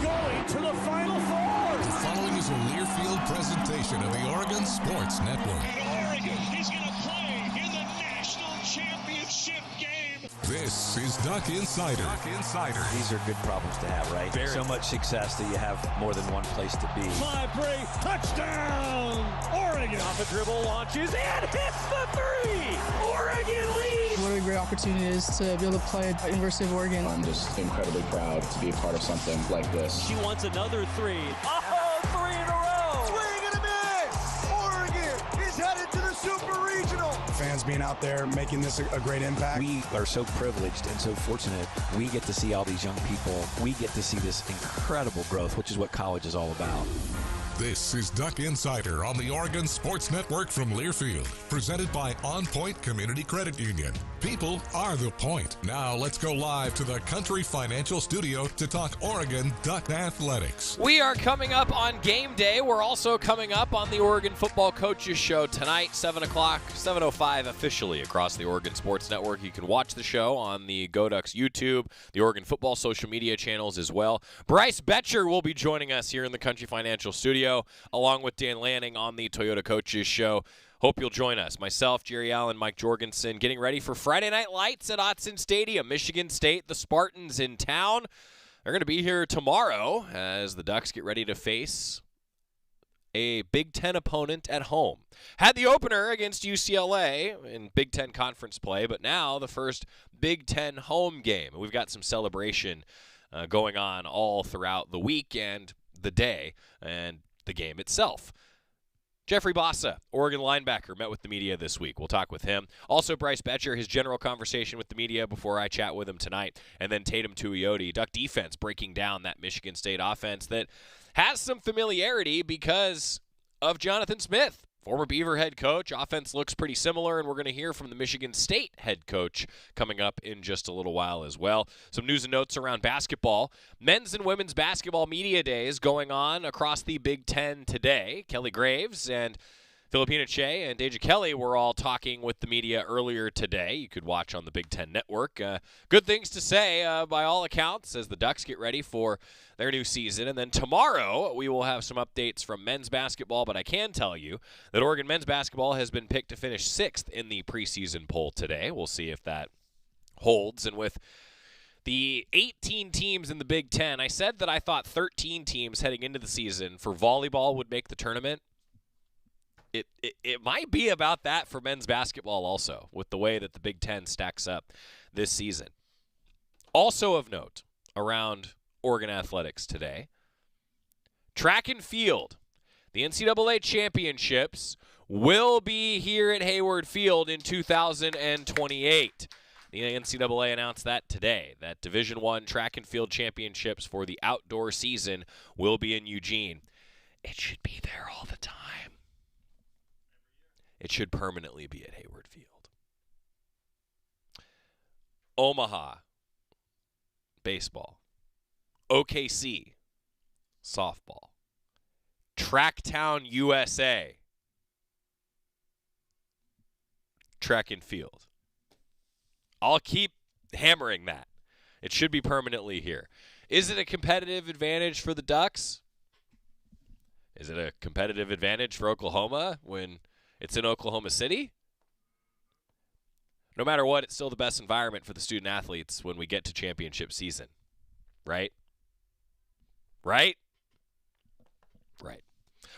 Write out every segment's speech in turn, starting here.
going to the Final Four. The following is a Learfield presentation of the Oregon Sports Network. And Oregon is going to play in the national championship game. This is Duck Insider. These are good problems to have, right? Very. So much success that you have more than one place to be. 5-3, touchdown, Oregon. Off a dribble, launches, and hits the three. Oregon leads. What a great opportunity it is to be able to play at University of Oregon. I'm just incredibly proud to be a part of something like this. She wants another three. Oh, three in a row. Swing and a miss. Oregon is headed to the Super Regional. Fans being out there making this a great impact. We are so privileged and so fortunate. We get to see all these young people. We get to see this incredible growth, which is what college is all about. This is Duck Insider on the Oregon Sports Network from Learfield, presented by OnPoint Community Credit Union. People are the point. Now let's go live to the Country Financial Studio to talk Oregon Duck Athletics. We are coming up on game day. We're also coming up on the Oregon Football Coaches Show tonight, 7 o'clock, 7:05 officially across the Oregon Sports Network. You can watch the show on the Go Ducks YouTube, the Oregon Football social media channels as well. Bryce Boettcher will be joining us here in the Country Financial Studio, along with Dan Lanning on the Toyota Coaches Show. Hope you'll join us. Myself, Jerry Allen, Mike Jorgensen, getting ready for Friday Night Lights at Autzen Stadium. Michigan State, the Spartans in town. They're going to be here tomorrow as the Ducks get ready to face a Big Ten opponent at home. Had the opener against UCLA in Big Ten conference play, but now the first Big Ten home game. We've got some celebration going on all throughout the week and the day and the game itself. Jeffrey Bassa, Oregon linebacker, met with the media this week. We'll talk with him. Also, Bryce Boettcher, his general conversation with the media before I chat with him tonight. And then Tatum Tuioti, Duck defense, breaking down that Michigan State offense that has some familiarity because of Jonathan Smith, former Beaver head coach. Offense looks pretty similar, and we're going to hear from the Michigan State head coach coming up in just a little while as well. Some news and notes around basketball. Men's and women's basketball media days going on across the Big Ten today. Kelly Graves and Filipina Che and Deja Kelly were all talking with the media earlier today. You could watch on the Big Ten Network. Good things to say by all accounts as the Ducks get ready for their new season. And then tomorrow we will have some updates from men's basketball, but I can tell you that Oregon men's basketball has been picked to finish 6th in the preseason poll today. We'll see if that holds. And with the 18 teams in the Big Ten, I said that I thought 13 teams heading into the season for volleyball would make the tournament. It might be about that for men's basketball also, with the way that the Big Ten stacks up this season. Also of note around Oregon athletics today, track and field. The NCAA championships will be here at Hayward Field in 2028. The NCAA announced that today, that Division I track and field championships for the outdoor season will be in Eugene. It should be there all the time. It should permanently be at Hayward Field. Omaha, baseball. OKC, softball. Tracktown, USA, track and field. I'll keep hammering that. It should be permanently here. Is it a competitive advantage for the Ducks? Is it a competitive advantage for Oklahoma when it's in Oklahoma City? No matter what, it's still the best environment for the student athletes when we get to championship season. Right? Right? Right.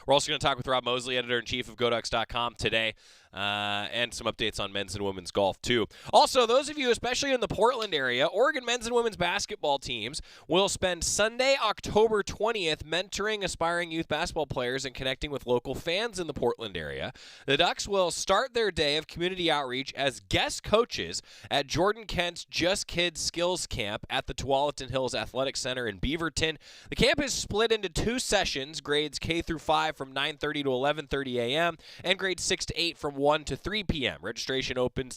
We're also going to talk with Rob Moseley, editor-in-chief of GoDucks.com today, and some updates on men's and women's golf, too. Also, those of you, especially in the Portland area, Oregon men's and women's basketball teams will spend Sunday, October 20th, mentoring aspiring youth basketball players and connecting with local fans in the Portland area. The Ducks will start their day of community outreach as guest coaches at Jordan Kent's Just Kids Skills Camp at the Tualatin Hills Athletic Center in Beaverton. The camp is split into 2 sessions, grades K through 5 from 9:30 to 11:30 a.m., and grades 6 to 8 from 1 to 3 p.m. Registration opens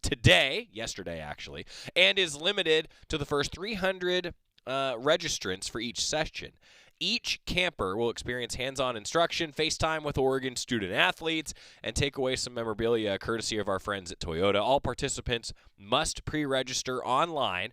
yesterday actually, and is limited to the first 300 registrants for each session. Each camper will experience hands-on instruction, FaceTime with Oregon student athletes, and take away some memorabilia courtesy of our friends at Toyota. All participants must pre-register online.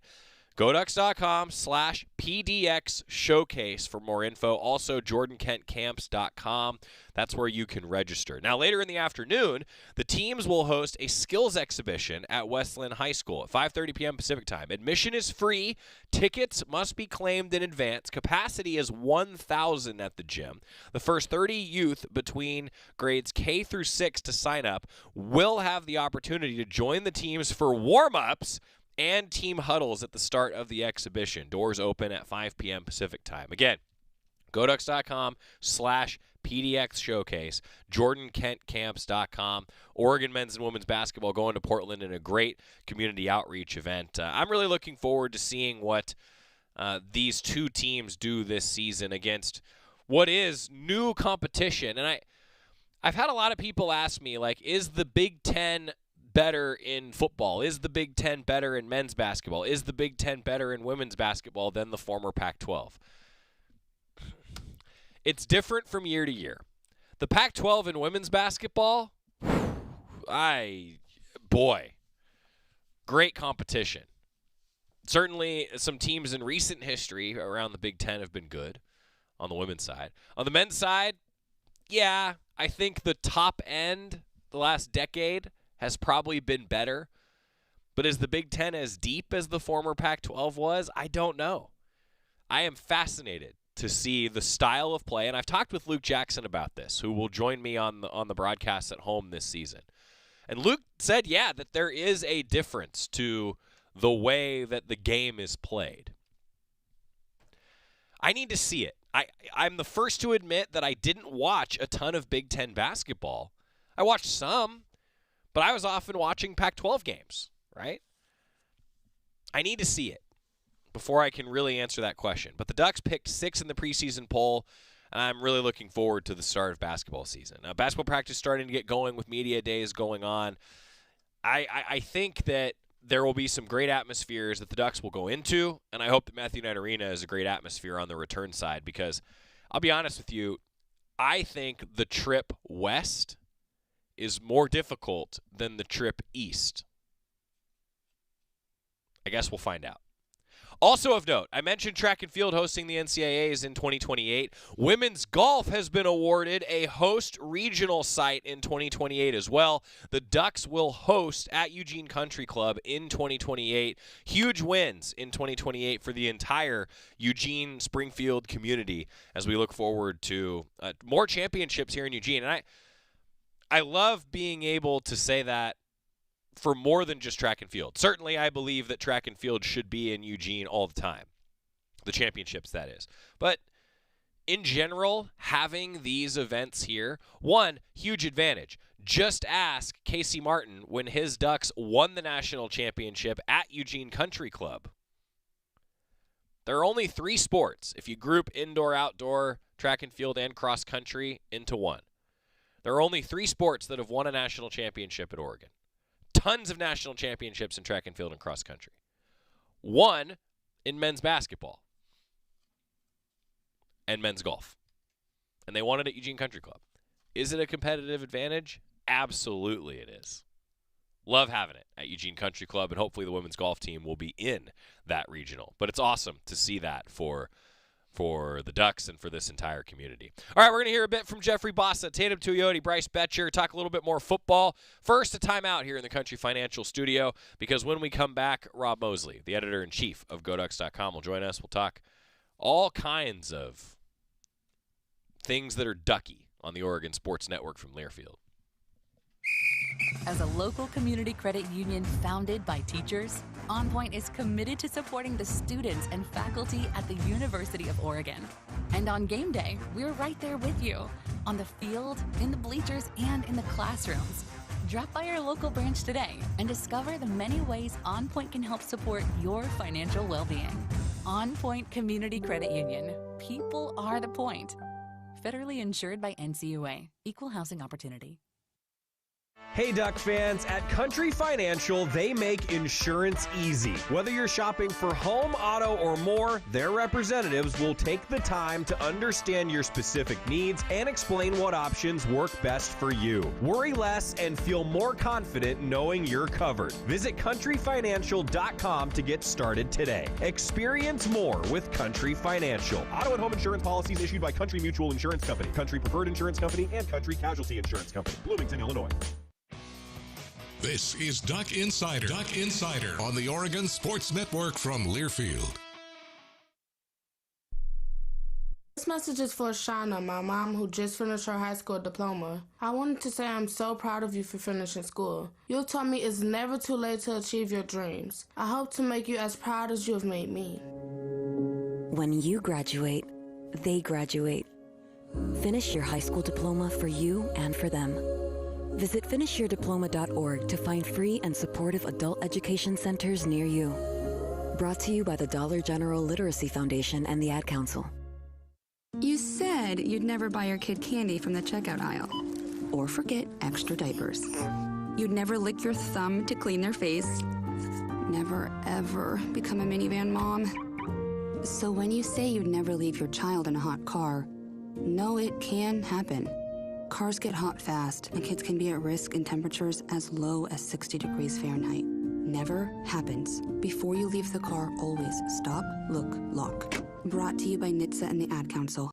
GoDucks.com/PDX Showcase for more info. Also, JordanKentCamps.com. That's where you can register. Now, later in the afternoon, the teams will host a skills exhibition at Westland High School at 5:30 p.m. Pacific Time. Admission is free. Tickets must be claimed in advance. Capacity is 1,000 at the gym. The first 30 youth between grades K through 6 to sign up will have the opportunity to join the teams for warm-ups and team huddles at the start of the exhibition. Doors open at 5 p.m. Pacific Time. Again, GoDucks.com/PDX Showcase, JordanKentCamps.com. Oregon men's and women's basketball going to Portland in a great community outreach event. I'm really looking forward to seeing what these two teams do this season against what is new competition. And I've had a lot of people ask me, like, is the Big Ten better in football? Is the Big Ten better in men's basketball? Is the Big Ten better in women's basketball than the former Pac-12? It's different from year to year. The Pac-12 in women's basketball, great competition. Certainly some teams in recent history around the Big Ten have been good on the women's side. On the men's side, yeah, I think the top end the last decade has probably been better. But is the Big Ten as deep as the former Pac-12 was? I don't know. I am fascinated to see the style of play, and I've talked with Luke Jackson about this, who will join me on the broadcast at home this season. And Luke said, yeah, that there is a difference to the way that the game is played. I need to see it. I'm the first to admit that I didn't watch a ton of Big Ten basketball. I watched some, but I was often watching Pac-12 games, right? I need to see it before I can really answer that question. But the Ducks picked 6 in the preseason poll, and I'm really looking forward to the start of basketball season. Now, basketball practice starting to get going with media days going on. I think that there will be some great atmospheres that the Ducks will go into, and I hope that Matthew Knight Arena is a great atmosphere on the return side because I'll be honest with you, I think the trip west is more difficult than the trip east. I guess we'll find out. Also of note, I mentioned track and field hosting the NCAAs in 2028. Women's golf has been awarded a host regional site in 2028 as well. The Ducks will host at Eugene Country Club in 2028. Huge wins in 2028 for the entire Eugene Springfield community as we look forward to more championships here in Eugene. And I love being able to say that for more than just track and field. Certainly, I believe that track and field should be in Eugene all the time. The championships, that is. But in general, having these events here, one, huge advantage. Just ask Casey Martin when his Ducks won the national championship at Eugene Country Club. There are only 3 sports if you group indoor, outdoor, track and field, and cross country into one. There are only 3 sports that have won a national championship at Oregon. Tons of national championships in track and field and cross country. 1 in men's basketball and men's golf. And they won it at Eugene Country Club. Is it a competitive advantage? Absolutely it is. Love having it at Eugene Country Club, and hopefully the women's golf team will be in that regional. But it's awesome to see that for the Ducks and for this entire community. All right, we're going to hear a bit from Jeffrey Bassa, Tatum Tuioti, Bryce Boettcher, talk a little bit more football. First, a timeout here in the Country Financial Studio, because when we come back, Rob Moseley, the editor-in-chief of GoDucks.com, will join us. We'll talk all kinds of things that are Ducky on the Oregon Sports Network from Learfield. As a local community credit union founded by teachers, OnPoint is committed to supporting the students and faculty at the University of Oregon. And on game day, we're right there with you, on the field, in the bleachers, and in the classrooms. Drop by our local branch today and discover the many ways OnPoint can help support your financial well-being. OnPoint Community Credit Union. People are the point. Federally insured by NCUA. Equal housing opportunity. Hey Duck fans, at Country Financial, they make insurance easy. Whether you're shopping for home, auto, or more, their representatives will take the time to understand your specific needs and explain what options work best for you. Worry less and feel more confident knowing you're covered. Visit countryfinancial.com to get started today. Experience more with Country Financial. Auto and home insurance policies issued by Country Mutual Insurance Company, Country Preferred Insurance Company, and Country Casualty Insurance Company, Bloomington, Illinois. This is Duck Insider. Duck Insider on the Oregon Sports Network from Learfield. This message is for Shauna, my mom, who just finished her high school diploma. I wanted to say I'm so proud of you for finishing school. You taught me it's never too late to achieve your dreams. I hope to make you as proud as you have made me. When you graduate, they graduate. Finish your high school diploma for you and for them. Visit finishyourdiploma.org to find free and supportive adult education centers near you. Brought to you by the Dollar General Literacy Foundation and the Ad Council. You said you'd never buy your kid candy from the checkout aisle. Or forget extra diapers. You'd never lick your thumb to clean their face. Never, ever become a minivan mom. So when you say you'd never leave your child in a hot car, know it can happen. Cars get hot fast, and kids can be at risk in temperatures as low as 60 degrees Fahrenheit. Never happens. Before you leave the car, always stop, look, lock. Brought to you by NHTSA and the Ad Council.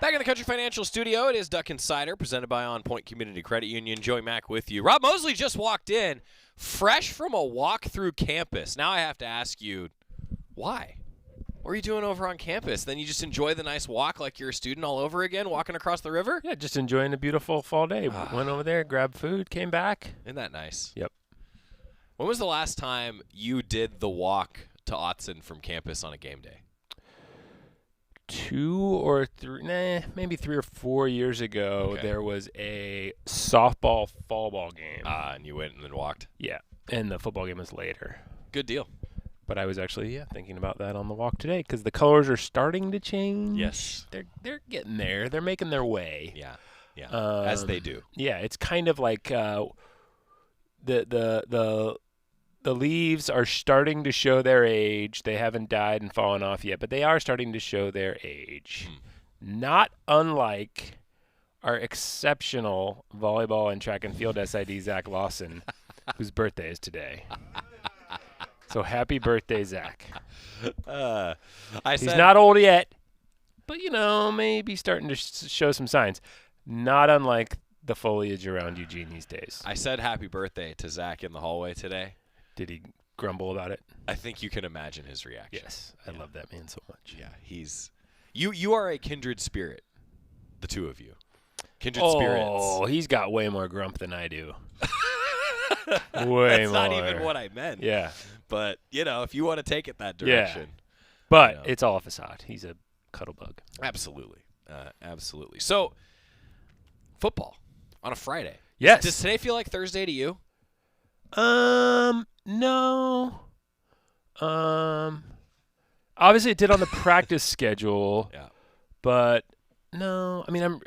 Back in the Country Financial Studio, it is Duck Insider, presented by OnPoint Community Credit Union. Joey Mack with you. Rob Moseley just walked in, fresh from a walk through campus. Now I have to ask you, why? What are you doing over on campus? Then you just enjoy the nice walk like you're a student all over again, walking across the river? Yeah, just enjoying a beautiful fall day. Went over there, grabbed food, came back. Isn't that nice? Yep. When was the last time you did the walk to Autzen from campus on a game day? 2 or 3, maybe 3 or 4 years ago, there was a softball fall ball game. And you went and then walked? Yeah, and the football game was later. Good deal. But I was actually, thinking about that on the walk today because the colors are starting to change. Yes. They're getting there. They're making their way. Yeah, as they do. Yeah, it's kind of like the leaves are starting to show their age. They haven't died and fallen off yet, but they are starting to show their age. Not unlike our exceptional volleyball and track and field SID, Zach Lawson, whose birthday is today. So happy birthday, Zach. He's not old yet, but, maybe starting to show some signs. Not unlike the foliage around Eugene these days. I said happy birthday to Zach in the hallway today. Did he grumble about it? I think you can imagine his reaction. Yes, I love that man so much. Yeah, you are a kindred spirit, the two of you. Kindred spirits. Oh, he's got way more grump than I do. Way That's more. That's not even what I meant. Yeah. But, if you want to take it that direction. Yeah. But it's all a facade. He's a cuddle bug. Absolutely. Absolutely. So, football on a Friday. Yes. Does today feel like Thursday to you? No. Obviously it did on the practice schedule. Yeah. But no, I mean I'm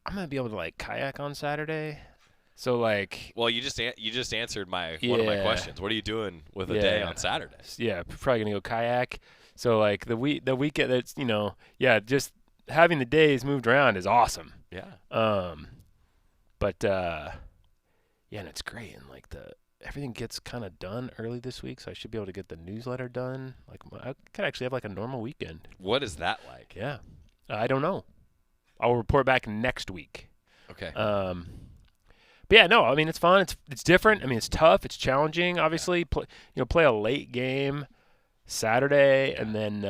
gonna be able to kayak on Saturday. So well, you just answered one of my questions. What are you doing with a day on Saturday? Yeah, probably gonna go kayak. So the weekend that's just having the days moved around is awesome. Yeah. But and it's great, and everything gets kind of done early this week, so I should be able to get the newsletter done. I could actually have a normal weekend. What is that like? Yeah, I don't know. I'll report back next week. Okay. But yeah, no, I mean it's fun. It's different. I mean it's tough. It's challenging. Obviously, play a late game Saturday, and then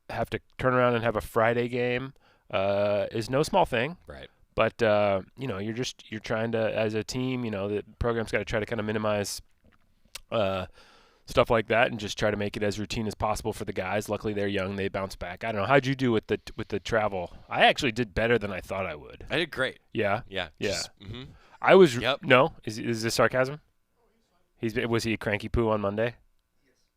have to turn around and have a Friday game is no small thing. Right. But, you're trying to, as a team, the program's got to try to kind of minimize stuff like that and just try to make it as routine as possible for the guys. Luckily, they're young. They bounce back. I don't know. How'd you do with the travel? I actually did better than I thought I would. I did great. Yeah? Yeah. Yeah. I was Yep. No. Is this sarcasm? Was he a cranky poo on Monday?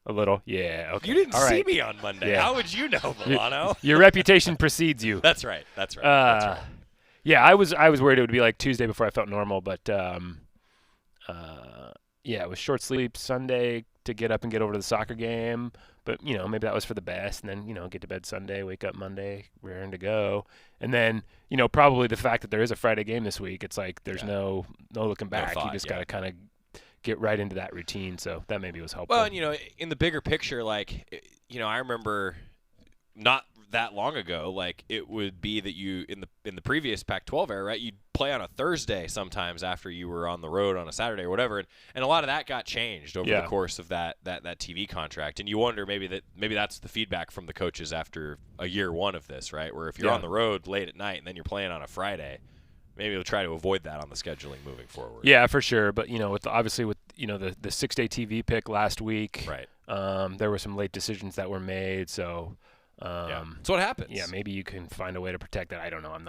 A little, yeah. Okay. You didn't All see right. me on Monday. Yeah. How would you know, Milano? Your reputation precedes you. That's right. That's right. Yeah, I was worried it would be like Tuesday before I felt normal, but yeah, it was short sleep Sunday to get up and get over to the soccer game. But maybe that was for the best, and then get to bed Sunday, wake up Monday, raring to go, and then probably the fact that there is a Friday game this week, it's like there's no looking back. thought, you just got to kind of get right into that routine. So that maybe was helpful. Well, and in the bigger picture, like I remember not that long ago, like it would be that you in the previous Pac-12 era, right? You'd play on a Thursday sometimes after you were on the road on a Saturday or whatever, and a lot of that got changed over the course of that TV contract. And you wonder maybe that's the feedback from the coaches after a year one of this, right? Where if you're on the road late at night and then you're playing on a Friday, maybe they'll try to avoid that on the scheduling moving forward. Yeah, for sure. But with the 6-day TV pick last week, right? There were some late decisions that were made, so. That's what happens. Yeah, maybe you can find a way to protect that. I don't know. I'm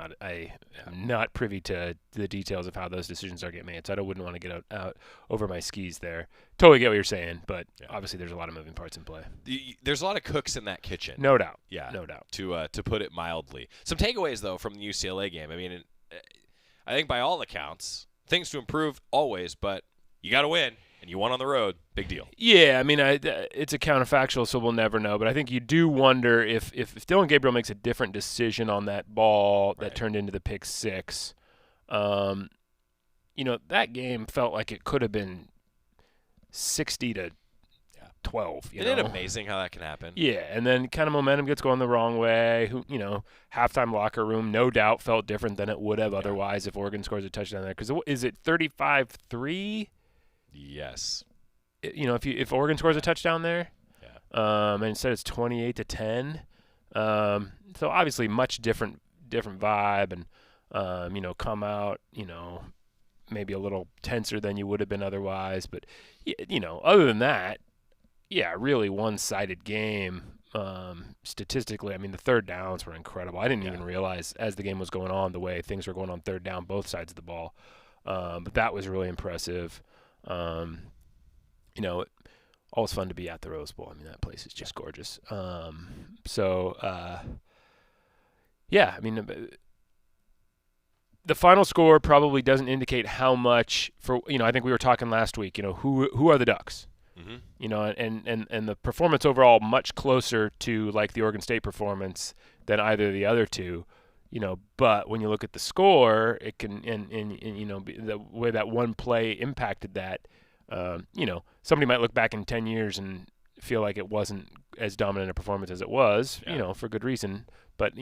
not privy to the details of how those decisions are getting made, so I wouldn't want to get out over my skis there. Totally get what you're saying, but obviously there's a lot of moving parts in play. There's a lot of cooks in that kitchen. No doubt. Yeah, no doubt. To put it mildly. Some takeaways though from the UCLA game. I mean, I think by all accounts, things to improve always, but you got to win. And you won on the road, big deal. Yeah, I mean, it's a counterfactual, so we'll never know. But I think you do wonder if Dylan Gabriel makes a different decision on that ball that turned into the pick six. That game felt like it could have been 60-12. Isn't it amazing how that can happen? Yeah, and then kind of momentum gets going the wrong way. Halftime locker room, no doubt, felt different than it would have otherwise if Oregon scores a touchdown there. Because is it 35-3? Yes. If Oregon scores a touchdown there, and instead it's 28-10. So obviously much different vibe, and come out, maybe a little tenser than you would have been otherwise. But other than that, really one-sided game. Statistically, I mean, the third downs were incredible. I didn't even realize as the game was going on the way things were going on third down, both sides of the ball. But that was really impressive. Always fun to be at the Rose Bowl. I mean, that place is just gorgeous. I mean, the final score probably doesn't indicate how much for, I think we were talking last week, who are the Ducks? Mm-hmm. And the performance overall much closer to like the Oregon State performance than either of the other two. But when you look at the score, it can, and the way that one play impacted that, somebody might look back in 10 years and feel like it wasn't as dominant a performance as it was, for good reason. But,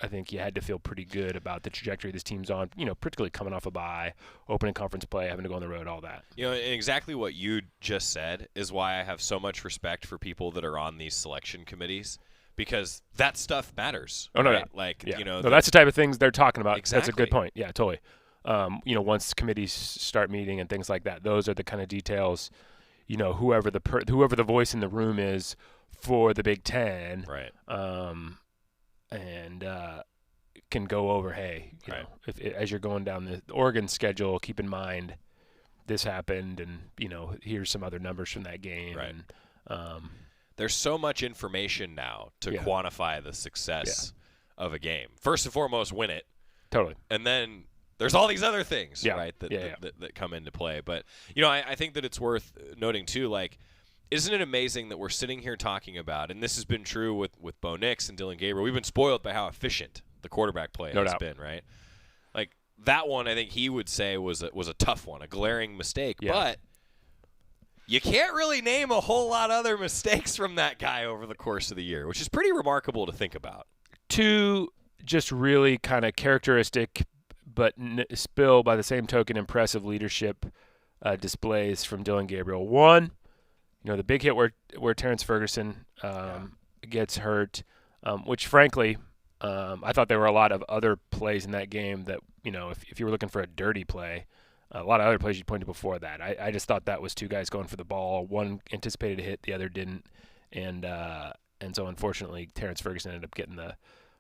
I think you had to feel pretty good about the trajectory this team's on, particularly coming off a bye, opening conference play, having to go on the road, all that. And exactly what you just said is why I have so much respect for people that are on these selection committees. Because that stuff matters. Oh, no, right? No, that's the type of things they're talking about. Exactly. That's a good point. Yeah, totally. Once committees start meeting and things like that, those are the kind of details, whoever the voice in the room is for the Big Ten, right? Can go over, hey, if as you're going down the Oregon schedule, keep in mind this happened, and here's some other numbers from that game, right? And there's so much information now to quantify the success of a game. First and foremost, win it. Totally. And then there's all these other things, right, that come into play. But, I think that it's worth noting, too, like, isn't it amazing that we're sitting here talking about, and this has been true with Bo Nix and Dylan Gabriel, we've been spoiled by how efficient the quarterback play has been, right? Like, that one I think he would say was a tough one, a glaring mistake. Yeah. But you can't really name a whole lot of other mistakes from that guy over the course of the year, which is pretty remarkable to think about. Two just really kind of characteristic, but still by the same token impressive leadership displays from Dylan Gabriel. One, the big hit where Terrence Ferguson gets hurt, which frankly I thought there were a lot of other plays in that game that, if you were looking for a dirty play, a lot of other plays you pointed before that. I just thought that was two guys going for the ball. One anticipated a hit, the other didn't, and so unfortunately Terrence Ferguson ended up getting the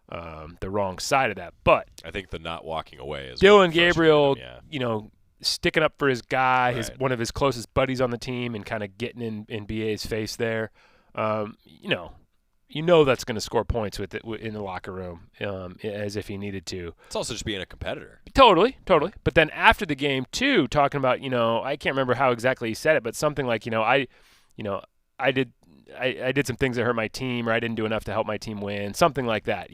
the wrong side of that. But I think the not walking away is Dylan Gabriel, him, sticking up for his guy, one of his closest buddies on the team, and kind of getting in BA's face there. That's going to score points with it in the locker room, as if he needed to. It's also just being a competitor. Totally. But then after the game too, talking about, I can't remember how exactly he said it, but something like, I did some things that hurt my team, or I didn't do enough to help my team win, something like that,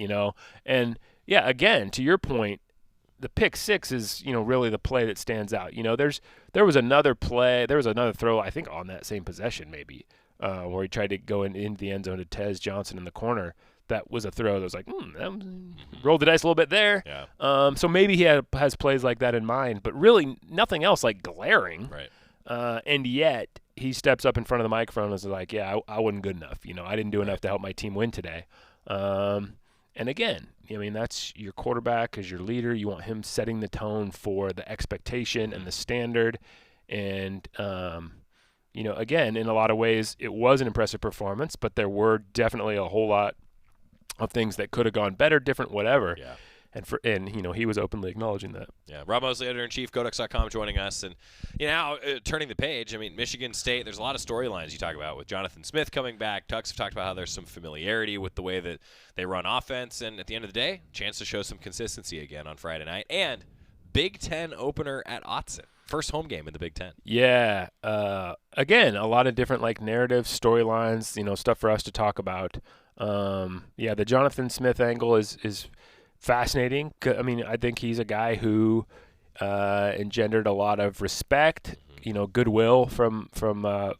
And yeah, again, to your point, the pick six is, really the play that stands out. There was another throw, I think on that same possession maybe, where he tried to go into the end zone to Tez Johnson in the corner. That was a throw that was like, rolled the dice a little bit there. Yeah. So maybe he has plays like that in mind, but really nothing else like glaring. Right. And yet he steps up in front of the microphone and is like, yeah, I wasn't good enough. I didn't do enough to help my team win today. And again, that's your quarterback as your leader. You want him setting the tone for the expectation and the standard. And, again, in a lot of ways, it was an impressive performance, but there were definitely a whole lot of things that could have gone better, different, whatever. Yeah. And he was openly acknowledging that. Yeah, Rob Moseley, editor-in-chief, Goducks.com, joining us. And, now turning the page, Michigan State, there's a lot of storylines you talk about with Jonathan Smith coming back. Tucks have talked about how there's some familiarity with the way that they run offense. And at the end of the day, chance to show some consistency again on Friday night. And Big Ten opener at Autzen. First home game in the Big Ten. Yeah. Again, a lot of different narratives, storylines, stuff for us to talk about. The Jonathan Smith angle is fascinating. I think he's a guy who engendered a lot of respect, goodwill from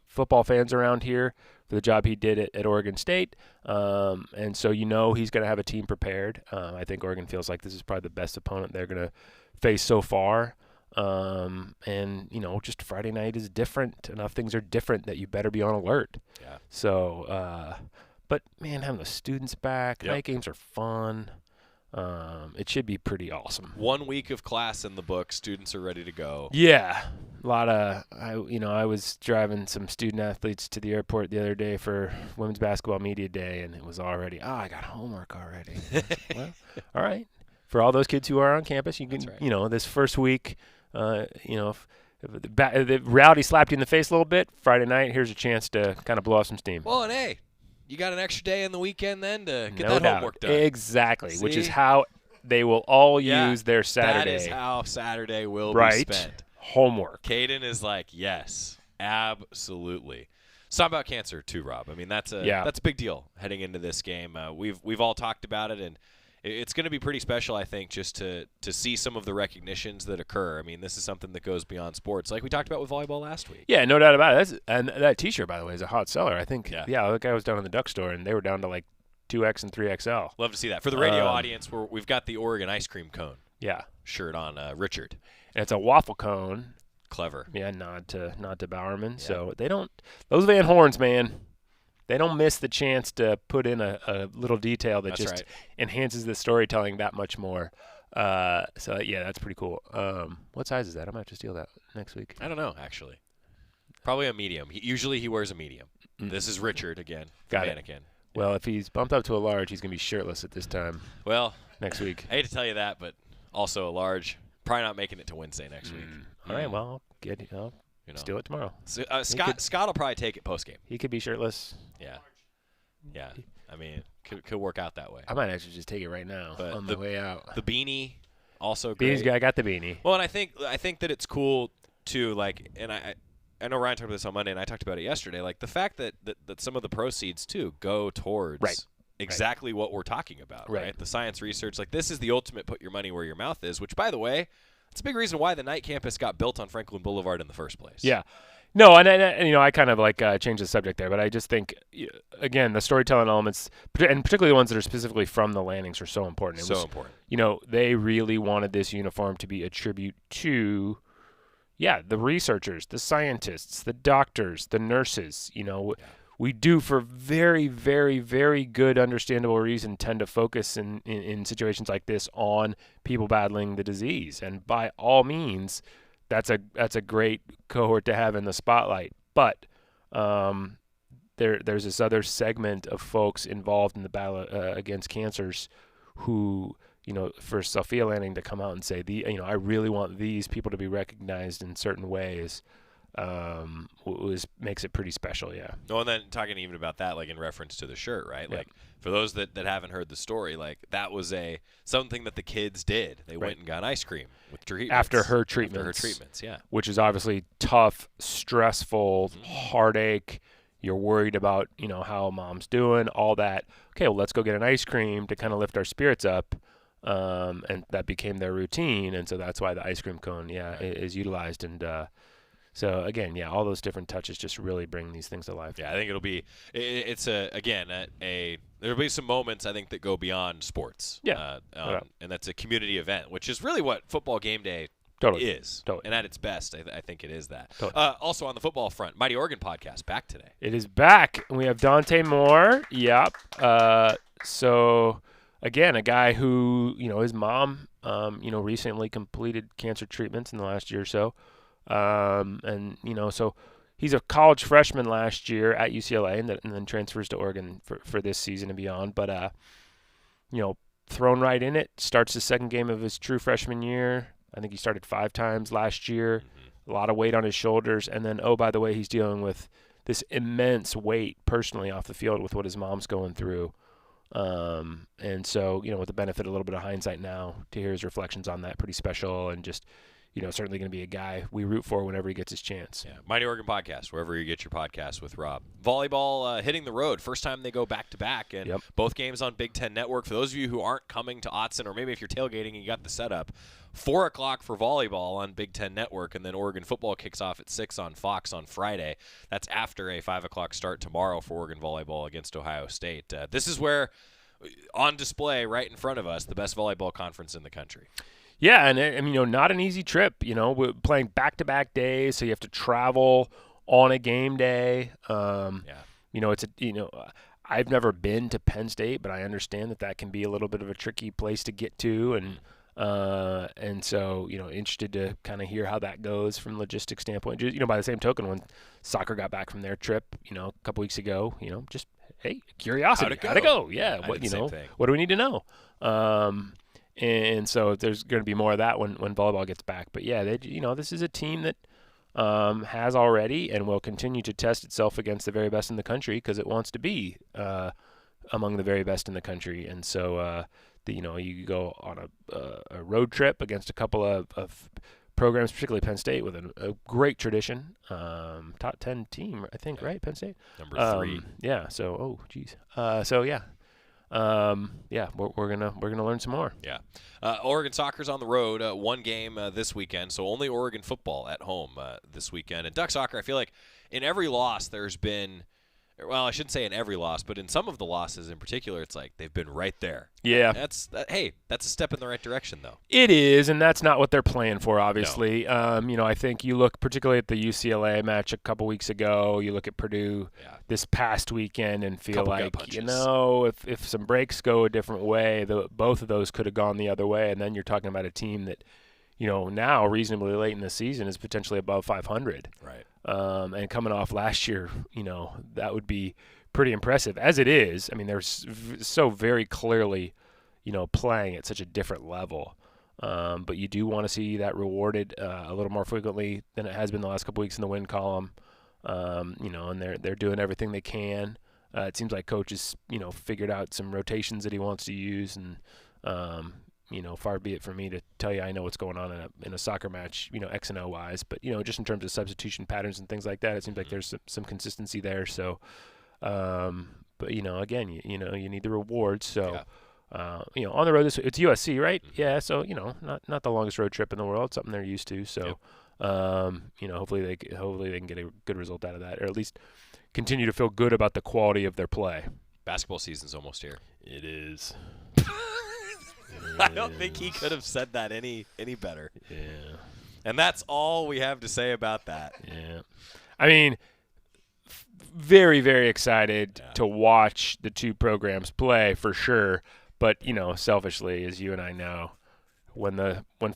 football fans around here for the job he did at Oregon State. And so he's going to have a team prepared. I think Oregon feels like this is probably the best opponent they're going to face so far. And just Friday night is different. Enough things are different that you better be on alert. Yeah. So, but man, having the students back, night games are fun. It should be pretty awesome. 1 week of class in the book. Students are ready to go. Yeah. A lot of, I was driving some student athletes to the airport the other day for Women's Basketball Media Day, and it was already, I got homework already. Well, all right. For all those kids who are on campus, you can, this first week, if the reality slapped you in the face a little bit, Friday night, here's a chance to kind of blow off some steam. Well, and hey, you got an extra day in the weekend then to get no that doubt. homework done. Exactly, See? Which is how they will all use their Saturday. That is how Saturday will be spent. Homework. Caden is like, yes, absolutely. Let's talk about cancer too, Rob. That's a big deal heading into this game. We've all talked about it, and it's going to be pretty special, I think, just to see some of the recognitions that occur. This is something that goes beyond sports, like we talked about with volleyball last week. Yeah, no doubt about it. And that T-shirt, by the way, is a hot seller. I think. Yeah, the guy was down in the Duck store, and they were down to like 2X and 3XL. Love to see that. For the radio audience, we've got the Oregon ice cream cone. Yeah. Shirt on Richard. And it's a waffle cone. Clever. Yeah, nod to Bowerman. Yeah. So those Van Horns, man. They don't miss the chance to put in a little detail that enhances the storytelling that much more. That's pretty cool. What size is that? I might have to steal that next week. I don't know, actually. Probably a medium. Usually he wears a medium. This is Richard again. Got mannequin. It. Well, if he's bumped up to a large, he's going to be shirtless at this time. Well, next week. I hate to tell you that, but also a large. Probably not making it to Wednesday next week. All right, well, steal it tomorrow. So, Scott will probably take it post game. He could be shirtless. Yeah. Could work out that way. I might actually just take it right now on the way out. The beanie, also great. I got the beanie. Well, and I think that it's cool too. And I know Ryan talked about this on Monday, and I talked about it yesterday. Like the fact that some of the proceeds too go towards exactly what we're talking about. Right. The science research. Like this is the ultimate put your money where your mouth is. Which, by the way, it's a big reason why the night campus got built on Franklin Boulevard in the first place. Yeah. No, and I kind of changed the subject there, but I just think, again, the storytelling elements, and particularly the ones that are specifically from the landings, are so important. Important. They really wanted this uniform to be a tribute to, the researchers, the scientists, the doctors, the nurses. We do, for very, very, very good, understandable reason, tend to focus in situations like this on people battling the disease, and by all means, that's a great cohort to have in the spotlight. But there's this other segment of folks involved in the battle against cancers who, for Sophia Lanning to come out and say, I really want these people to be recognized in certain ways, makes it pretty special, yeah. Oh, and then talking even about that, like in reference to the shirt, right? Like for those that haven't heard the story, like that was something that the kids did. They went and got ice cream with treatments. After her treatments, yeah. Which is obviously tough, stressful, heartache. You're worried about, how mom's doing, all that. Okay, well, let's go get an ice cream to kind of lift our spirits up. And that became their routine, and so that's why the ice cream cone, is utilized. And so again, all those different touches just really bring these things to life. Yeah, I think there'll be some moments I think that go beyond sports. Yeah, and that's a community event, which is really what football game day is. Totally. And at its best, I think it is that. Totally. Also on the football front, Mighty Oregon podcast back today. It is back. We have Dante Moore. Yep. So again, a guy who, his mom, recently completed cancer treatments in the last year or so. And so he's a college freshman last year at UCLA and then transfers to Oregon for this season and beyond. But, thrown right in it, starts the second game of his true freshman year. I think he started 5 times last year, a lot of weight on his shoulders. And then, by the way, he's dealing with this immense weight personally off the field with what his mom's going through. And so, with the benefit, a little bit of hindsight now to hear his reflections on that, pretty special, and just, certainly going to be a guy we root for whenever he gets his chance. Yeah, Mighty Oregon podcast, wherever you get your podcast with Rob. Volleyball hitting the road. First time they go back-to-back, and both games on Big Ten Network. For those of you who aren't coming to Autzen, or maybe if you're tailgating and you got the setup, 4 o'clock for volleyball on Big Ten Network, and then Oregon football kicks off at 6 on Fox on Friday. That's after a 5 o'clock start tomorrow for Oregon volleyball against Ohio State. This is where, on display right in front of us, the best volleyball conference in the country. Yeah, and not an easy trip. We're playing back-to-back days, so you have to travel on a game day. I've never been to Penn State, but I understand that can be a little bit of a tricky place to get to, and so interested to kind of hear how that goes from a logistics standpoint. By the same token, when soccer got back from their trip, a couple weeks ago, just hey, curiosity, how'd it go? Yeah, what do we need to know? And so there's going to be more of that when volleyball gets back. But yeah, this is a team that has already and will continue to test itself against the very best in the country because it wants to be among the very best in the country. And so you go on a road trip against a couple of programs, particularly Penn State, with a great tradition. Top 10 team, I think, right? Penn State number 3. Yeah. So we're gonna learn some more. Yeah, Oregon soccer's on the road. 1 game this weekend, so only Oregon football at home this weekend. And Duck soccer, I feel like in every loss there's been, well, I shouldn't say in every loss, but in some of the losses in particular, it's like they've been right there. Yeah, that's a step in the right direction, though. It is, and that's not what they're playing for, obviously. No. I think you look particularly at the UCLA match a couple weeks ago. You look at Purdue this past weekend and feel like, if some breaks go a different way, both of those could have gone the other way. And then you're talking about a team that, now reasonably late in the season is potentially above 500. Right. And coming off last year, that would be pretty impressive. As it is, they're so very clearly, playing at such a different level. But you do want to see that rewarded a little more frequently than it has been the last couple weeks in the win column. And they're doing everything they can. It seems like coach has, figured out some rotations that he wants to use, and far be it for me to tell you I know what's going on in a soccer match, X and O wise, but just in terms of substitution patterns and things like that, it seems like there's some consistency there. So, but again, you need the rewards. So, on the road it's USC, right? Mm-hmm. Yeah. So not the longest road trip in the world, something they're used to. So, hopefully they can get a good result out of that, or at least continue to feel good about the quality of their play. Basketball season's almost here. It is. I don't think he could have said that any better. Yeah. And that's all we have to say about that. Yeah. Very, very excited to watch the two programs play for sure. But, selfishly, as you and I know, when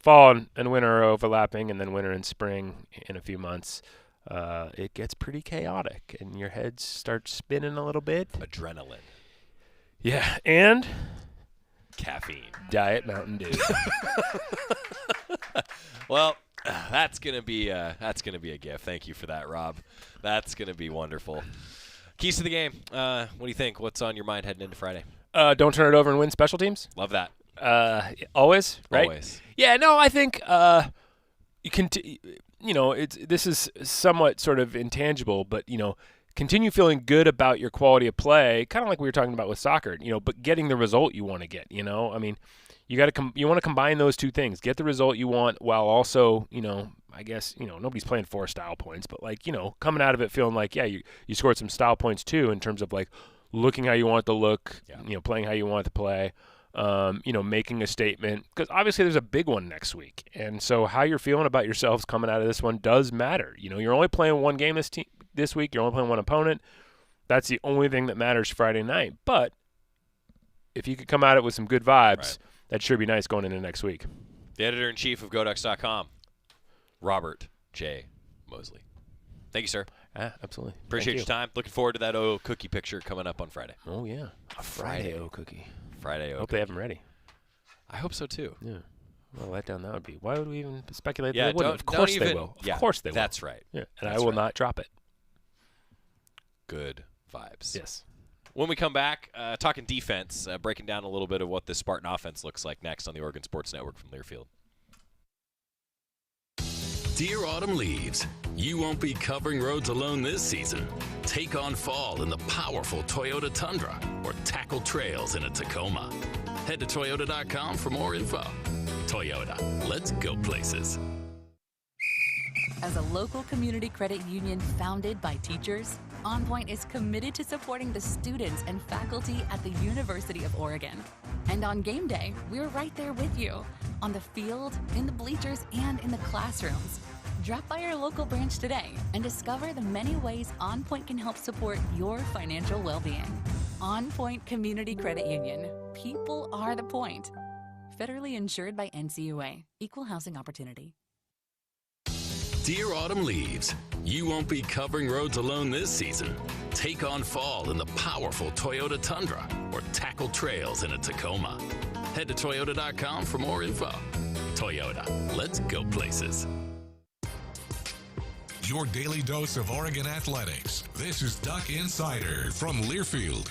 fall and winter are overlapping and then winter and spring in a few months, it gets pretty chaotic and your head starts spinning a little bit. Adrenaline. Yeah. And Caffeine. Diet Mountain Dew. Well, that's gonna be a gift. Thank you for that, Rob. That's gonna be wonderful. Keys to the game. What do you think? What's on your mind heading into Friday? Don't turn it over and win special teams. Love that. Always, right? Always. Yeah. No, I think you can. This is somewhat sort of intangible, but continue feeling good about your quality of play, kind of like we were talking about with soccer. But getting the result you want to get. I mean, you want to combine those two things. Get the result you want while also, I guess, nobody's playing for style points, but coming out of it feeling like, yeah, you scored some style points too in terms of like looking how you want it to look, playing how you want it to play, making a statement. Because obviously there's a big one next week. And so how you're feeling about yourselves coming out of this one does matter. You're only playing one game this week. You're only playing one opponent. That's the only thing that matters Friday night. But if you could come at it with some good vibes, right, that sure be nice going into next week. The editor-in-chief of GoDucks.com, Robert J. Moseley. Thank you, sir. Absolutely. Appreciate your time. Looking forward to that O cookie picture coming up on Friday. Oh, yeah. A Friday O cookie. Friday O I hope cookie. they have them ready. I hope so, too. Yeah. Well, letdown that would be. Why would we even speculate that they wouldn't? Of course they will. Of course they will. That's right. Yeah. And I will not drop it. Good vibes. Yes. When we come back, talking defense, breaking down a little bit of what this Spartan offense looks like next on the Oregon Sports Network from Learfield. Dear autumn leaves, you won't be covering roads alone this season. Take on fall in the powerful Toyota Tundra or tackle trails in a Tacoma. Head to Toyota.com for more info. Toyota, let's go places. As a local community credit union founded by teachers, OnPoint is committed to supporting the students and faculty at the University of Oregon. And on game day, we're right there with you, on the field, in the bleachers, and in the classrooms. Drop by our local branch today and discover the many ways OnPoint can help support your financial well-being. OnPoint Community Credit Union. People are the point. Federally insured by NCUA. Equal housing opportunity. Dear autumn leaves, you won't be covering roads alone this season. Take on fall in the powerful Toyota Tundra or tackle trails in a Tacoma. Head to Toyota.com for more info. Toyota, let's go places. Your daily dose of Oregon athletics. This is Duck Insider from Learfield.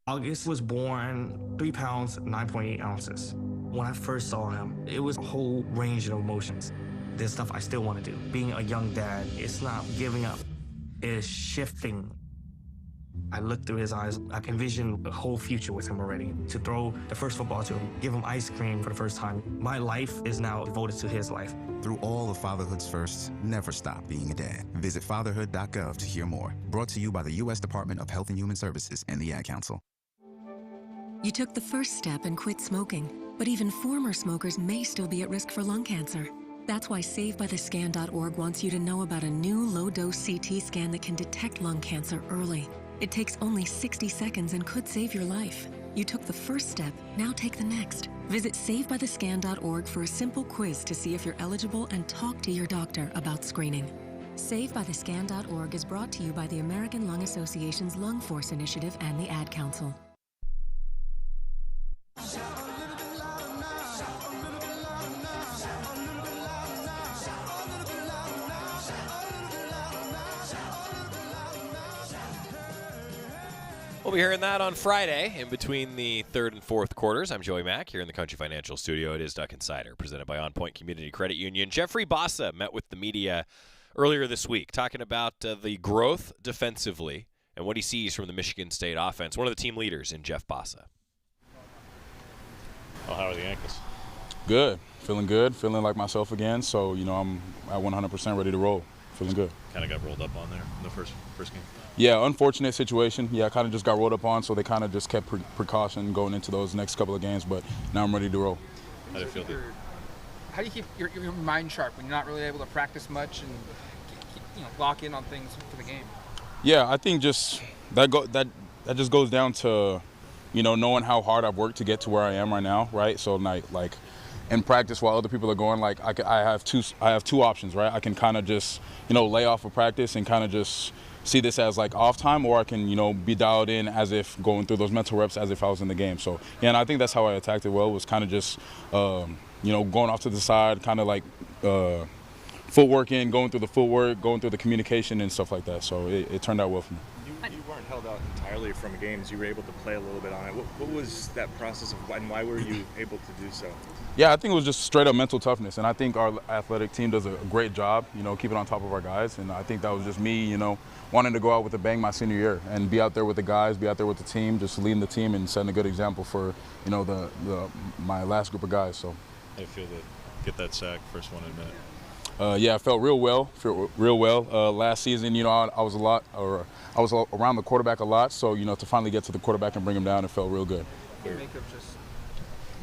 August was born 3 pounds, 9.8 ounces. When I first saw him, it was a whole range of emotions. There's stuff I still want to do. Being a young dad, it's not giving up. It's shifting. I looked through his eyes. I can envision a whole future with him already. To throw the first football to him, give him ice cream for the first time. My life is now devoted to his life. Through all of fatherhood's firsts, never stop being a dad. Visit fatherhood.gov to hear more. Brought to you by the U.S. Department of Health and Human Services and the Ad Council. You took the first step and quit smoking, but even former smokers may still be at risk for lung cancer. That's why SaveByTheScan.org wants you to know about a new low-dose CT scan that can detect lung cancer early. It takes only 60 seconds and could save your life. You took the first step, now take the next. Visit SaveByTheScan.org for a simple quiz to see if you're eligible and talk to your doctor about screening. SaveByTheScan.org is brought to you by the American Lung Association's Lung Force Initiative and the Ad Council. We'll be hearing that on Friday in between the third and fourth quarters. I'm Joey Mack here in the Country Financial Studio. It is Duck Insider, presented by OnPoint Community Credit Union. Jeffrey Bassa met with the media earlier this week, talking about the growth defensively and what he sees from the Michigan State offense. One of the team leaders in Jeff Bassa. Oh, how are the Yankees? Good. Feeling like myself again. So, I'm at 100% ready to roll. Feeling good. Kind of got rolled up on there in the first game. Yeah, unfortunate situation. Yeah, I kind of just got rolled up on, so they kind of just kept precaution going into those next couple of games, but now I'm ready to roll. How do you feel? How do you keep your mind sharp when you're not really able to practice much and lock in on things for the game? Yeah, I think just that just goes down to, knowing how hard I've worked to get to where I am right now, right? So like in practice while other people are going, like I have two options, right? I can kind of just, lay off of practice and kind of just see this as like off time, or I can, be dialed in as if going through those mental reps as if I was in the game. So, yeah, and I think that's how I attacked it well, was kind of just, going off to the side, kind of like footwork in, going through the footwork, going through the communication and stuff like that. So it turned out well for me. You weren't held out entirely from games. You were able to play a little bit on it. What was that process of, and why were you able to do so? Yeah, I think it was just straight up mental toughness, and I think our athletic team does a great job, keeping on top of our guys. And I think that was just me, wanting to go out with a bang my senior year and be out there with the guys, be out there with the team, just leading the team and setting a good example for, my last group of guys. So. How do you feel to get that sack, first one in a minute? Yeah, I felt real well. Last season, I was around the quarterback a lot. So, to finally get to the quarterback and bring him down, it felt real good. What do you make of just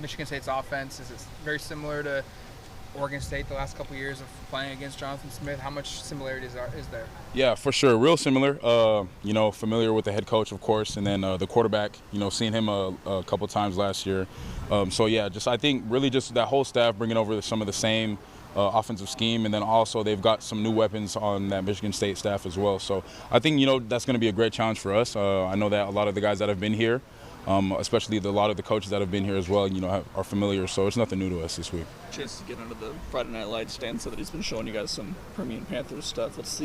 Michigan State's offense? Is it very similar to Oregon State the last couple of years of playing against Jonathan Smith? How much similarities is there? Yeah, for sure. Real similar. Familiar with the head coach, of course, and then the quarterback, seeing him a couple times last year. I think really just that whole staff bringing over some of the same offensive scheme, and then also they've got some new weapons on that Michigan State staff as well. So I think, that's going to be a great challenge for us. I know that a lot of the guys that have been here, especially a lot of the coaches that have been here as well, are familiar. So it's nothing new to us this week. Chance to get under the Friday Night Lights. Stan said that he's been showing you guys some Permian Panthers stuff. Is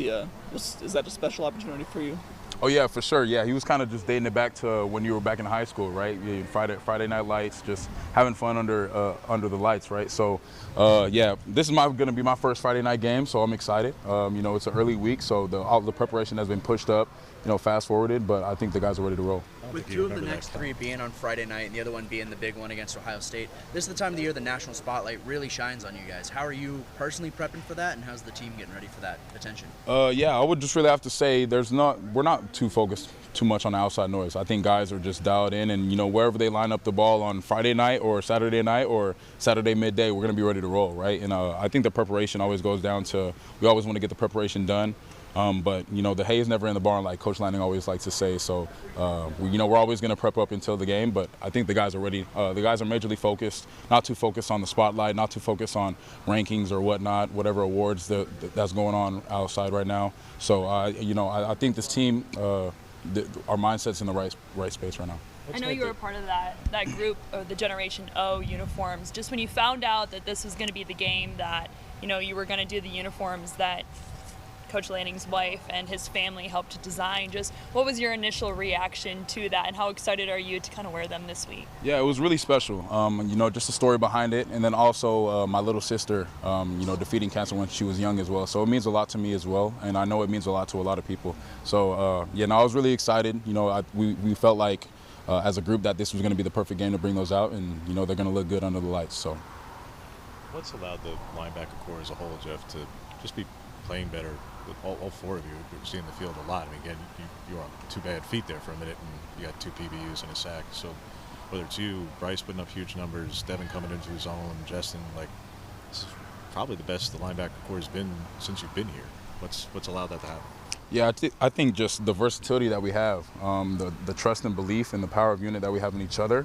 that a special opportunity for you? Oh yeah, for sure. Yeah, he was kind of just dating it back to when you were back in high school, right? Yeah, Friday Night Lights, just having fun under the lights, right? So, this is going to be my first Friday night game, so I'm excited. It's an early week, so all the preparation has been pushed up, fast forwarded, but I think the guys are ready to roll. With two of the next three being on Friday night and the other one being the big one against Ohio State, this is the time of the year the national spotlight really shines on you guys. How are you personally prepping for that, and how's the team getting ready for that attention? I would just really have to say we're not too focused too much on the outside noise. I think guys are just dialed in, and wherever they line up the ball on Friday night or Saturday night or Saturday midday, we're going to be ready to roll, right? And I think the preparation always goes down to, we always want to get the preparation done. But the hay is never in the barn, like Coach Lanning always likes to say. So, we're always going to prep up until the game. But I think the guys are ready. The guys are majorly focused, not too focused on the spotlight, not too focused on rankings or whatnot, whatever awards that's going on outside right now. So, I think this team, our mindset's in the right space right now. I know you were a part of that group of the Generation O uniforms. Just when you found out that this was going to be the game that, you were going to do the uniforms that Coach Lanning's wife and his family helped to design. Just what was your initial reaction to that, and how excited are you to kind of wear them this week? Yeah, it was really special. Just the story behind it, and then also my little sister, defeating cancer when she was young as well. So it means a lot to me as well, and I know it means a lot to a lot of people. So I was really excited. We felt like as a group that this was going to be the perfect game to bring those out, and they're going to look good under the lights. So what's allowed the linebacker core as a whole, Jeff, to just be playing better with all four of you? You're seeing the field a lot. I mean, again, you were on two bad feet there for a minute, and you got 2 PBUs and a sack. So whether it's you, Bryce putting up huge numbers, Devin coming into his own, Justin, this is probably the best the linebacker core has been since you've been here. What's allowed that to happen? Yeah, I think just the versatility that we have, the trust and belief and the power of unit that we have in each other.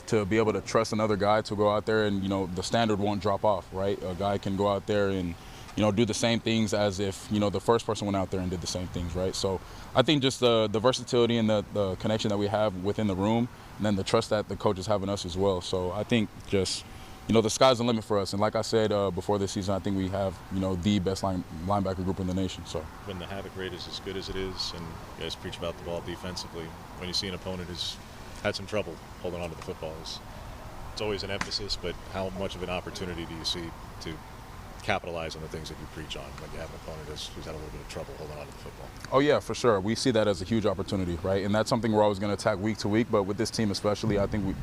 To be able to trust another guy to go out there and, the standard won't drop off, right? A guy can go out there and, do the same things as if, the first person went out there and did the same things, right? So I think just the versatility and the connection that we have within the room, and then the trust that the coaches have in us as well. So I think just, the sky's the limit for us. And like I said before this season, I think we have, the best linebacker group in the nation. So when the havoc rate is as good as it is, and you guys preach about the ball defensively, when you see an opponent who's had some trouble holding on to the football, it's always an emphasis, but how much of an opportunity do you see to capitalize on the things that you preach on when you have an opponent who's had a little bit of trouble holding on to the football? Oh yeah, for sure. We see that as a huge opportunity, right? And that's something we're always going to attack week to week. But with this team especially, I think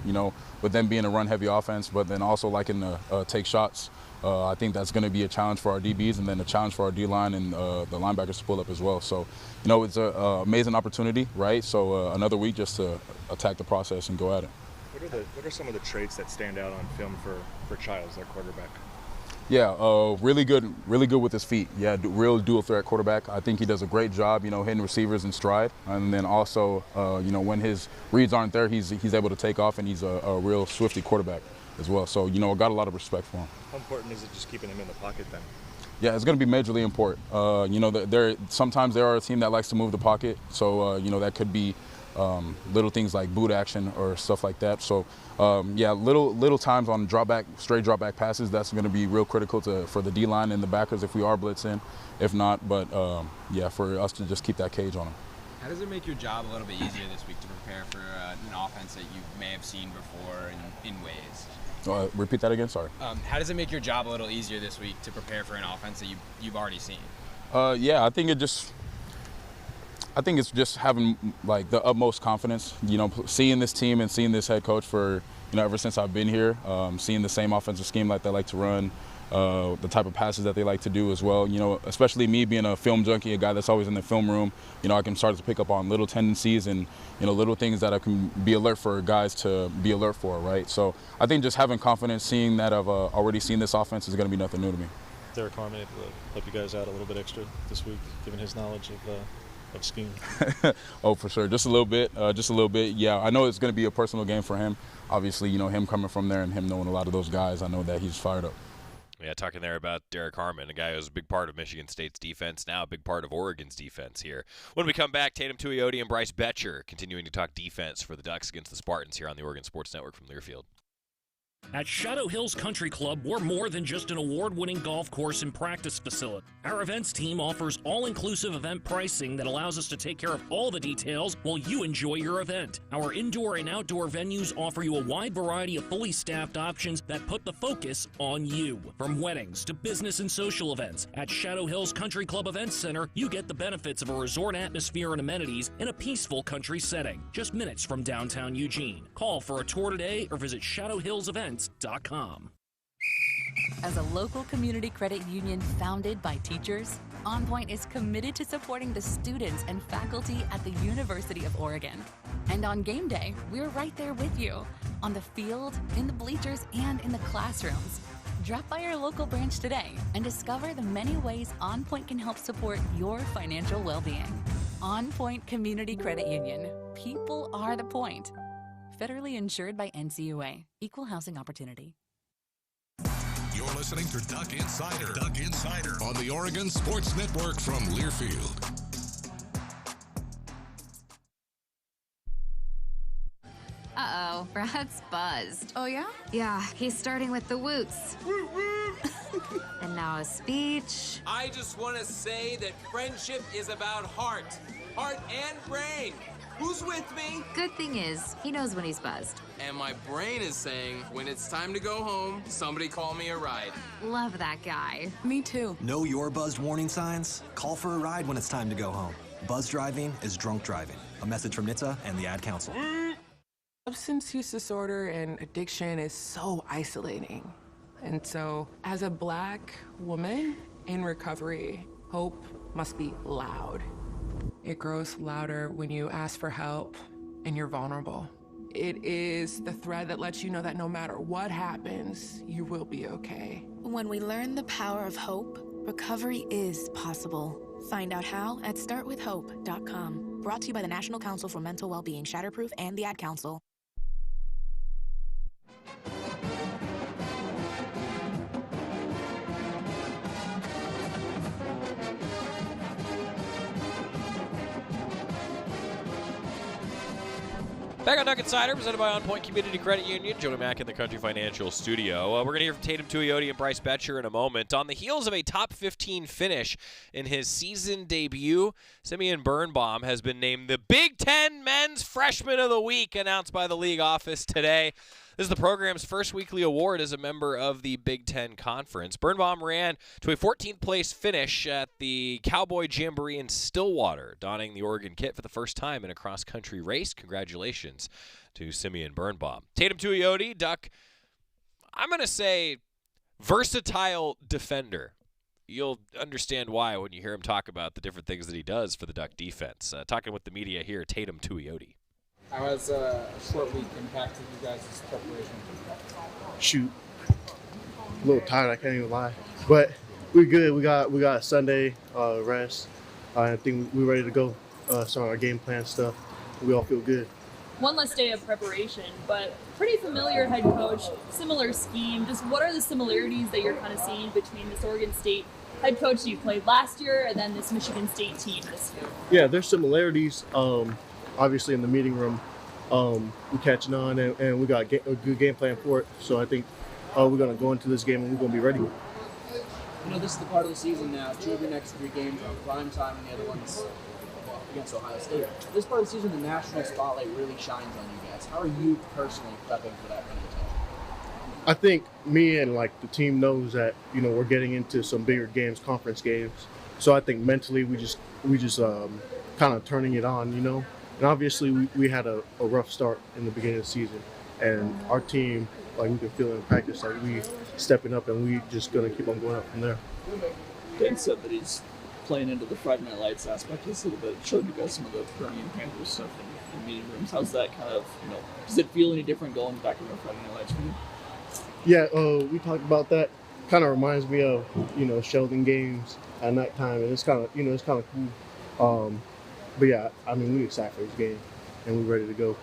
with them being a run-heavy offense, but then also liking to take shots, I think that's going to be a challenge for our DBs, and then a challenge for our D-line and the linebackers to pull up as well. So, it's an amazing opportunity, right? So another week just to attack the process and go at it. What are some of the traits that stand out on film for Childs, their quarterback? Yeah, really good with his feet. Yeah, real dual threat quarterback. I think he does a great job, hitting receivers in stride. And then also, when his reads aren't there, he's able to take off, and he's a real swifty quarterback. as well. So, you know, I got a lot of respect for him. How important is it just keeping him in the pocket then? Yeah, it's going to be majorly important. You know, sometimes there are a team that likes to move the pocket, so you know, that could be little things like boot action or stuff like that. So yeah, little times on straight drop back passes, that's going to be real critical for the D-line and the backers if we are blitzing. If not, but yeah, for us to just keep that cage on them. How does it make your job a little bit easier this week to prepare for an offense that you may have seen before in ways? Repeat that again, sorry. How does it make your job a little easier this week to prepare for an offense that you've already seen? Yeah, I think it's just having like the utmost confidence. You know, seeing this team and seeing this head coach for, you know, ever since I've been here, seeing the same offensive scheme like they like to run, the type of passes that they like to do as well. You know, especially me being a film junkie, a guy that's always in the film room, you know, I can start to pick up on little tendencies and, you know, little things that I can be alert for guys to be alert for, right? So I think just having confidence, seeing that I've already seen this offense is going to be nothing new to me. Derek Harmon help you guys out a little bit extra this week, given his knowledge of scheme? Oh, for sure. Just a little bit. Yeah, I know it's going to be a personal game for him. Obviously, you know, him coming from there and him knowing a lot of those guys, I know that he's fired up. Yeah, talking there about Derek Harmon, a guy who's a big part of Michigan State's defense, now a big part of Oregon's defense here. When we come back, Tatum Tuioti and Bryce Boettcher continuing to talk defense for the Ducks against the Spartans here on the Oregon Sports Network from Learfield. At Shadow Hills Country Club, we're more than just an award-winning golf course and practice facility. Our events team offers all-inclusive event pricing that allows us to take care of all the details while you enjoy your event. Our indoor and outdoor venues offer you a wide variety of fully staffed options that put the focus on you. From weddings to business and social events, at Shadow Hills Country Club Events Center, you get the benefits of a resort atmosphere and amenities in a peaceful country setting, just minutes from downtown Eugene. Call for a tour today or visit shadowhillsevents.com. As a local community credit union founded by teachers, OnPoint is committed to supporting the students and faculty at the University of Oregon. And on game day, we're right there with you, on the field, in the bleachers, and in the classrooms. Drop by our local branch today and discover the many ways OnPoint can help support your financial well-being. OnPoint Community Credit Union. People are the point. Federally insured by NCUA. Equal housing opportunity. You're listening to Duck Insider. Duck Insider on the Oregon Sports Network from Learfield. Uh-oh, Brad's buzzed. Oh, yeah? Yeah, he's starting with the woots. And now a speech. I just want to say that friendship is about heart and brain. Who's with me? Good thing is, he knows when he's buzzed. And my brain is saying, when it's time to go home, somebody call me a ride. Love that guy. Me too. Know your buzzed warning signs? Call for a ride when it's time to go home. Buzz driving is drunk driving. A message from NHTSA and the Ad Council. Substance use disorder and addiction is so isolating. And so, as a Black woman in recovery, hope must be loud. It grows louder when you ask for help and you're vulnerable. It is the thread that lets you know that no matter what happens, you will be okay. When we learn the power of hope, recovery is possible. Find out how at startwithhope.com. Brought to you by the National Council for Mental Wellbeing, Shatterproof, and the Ad Council. Back on Duck Insider, presented by OnPoint Community Credit Union. Joey Mack in the Country Financial Studio. We're going to hear from Tatum Tuioti and Bryce Boettcher in a moment. On the heels of a top 15 finish in his season debut, Simeon Birnbaum has been named the Big Ten Men's Freshman of the Week, announced by the league office today. This is the program's first weekly award as a member of the Big Ten Conference. Birnbaum ran to a 14th place finish at the Cowboy Jamboree in Stillwater, donning the Oregon kit for the first time in a cross-country race. Congratulations to Simeon Birnbaum. Tatum Tuioti, Duck, I'm going to say versatile defender. You'll understand why when you hear him talk about the different things that he does for the Duck defense. Talking with the media here, Tatum Tuioti. How has a short week impacted you guys' preparation? Shoot, a little tired. I can't even lie, but we're good. We got Sunday rest. I think we're ready to go. Start our game plan stuff. We all feel good. one less day of preparation, but pretty familiar head coach, similar scheme. Just what are the similarities that you're kind of seeing between this Oregon State head coach you played last year and then this Michigan State team this year? Yeah, there's similarities. Obviously, in the meeting room, we're catching on, and we got a good game plan for it. So I think we're going to go into this game and we're going to be ready. You know, this is the part of the season now. 2 of your next 3 games are prime time, and the other one's against Ohio State. This part of the season, the national spotlight really shines on you guys. How are you personally prepping for that kind of attention? I think me and the team knows that we're getting into some bigger games, conference games. So I think mentally we just kind of turning it on, And obviously we had a rough start in the beginning of the season, and our team, we can feel it in practice, we stepping up, and we just gonna keep on going up from there. Dan said that he's playing into the Friday Night Lights aspect just a little bit. Showed you guys some of the Permian Panthers stuff in meeting rooms. How's that kind of, does it feel any different going back into Friday Night Lights for you? Yeah, we talked about that. Kind of reminds me of, Sheldon games at nighttime, and it's kind of cool. But yeah, we're excited for this game, and we're ready to go.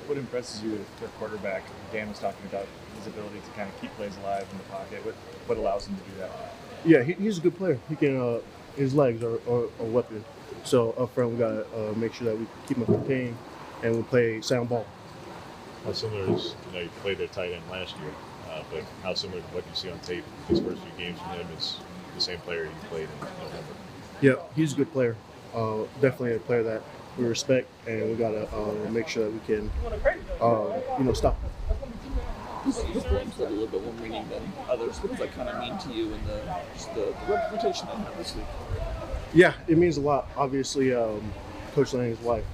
What impresses you with their quarterback? Dan was talking about his ability to kind of keep plays alive in the pocket. What allows him to do that? Yeah, he's a good player. He can, his legs are a weapon. So up front, we gotta make sure that we keep him contained and we play sound ball. How similar is, you played their tight end last year, but how similar to what you see on tape, his first few games from him is the same player you played in November? Yeah, he's a good player. Definitely a player that we respect, and we gotta make sure that we can, stop him. This game's a little bit more meaning than others. What does that kind of mean to you and the representation they have this week? Yeah, it means a lot. Obviously, Coach Lange's wife,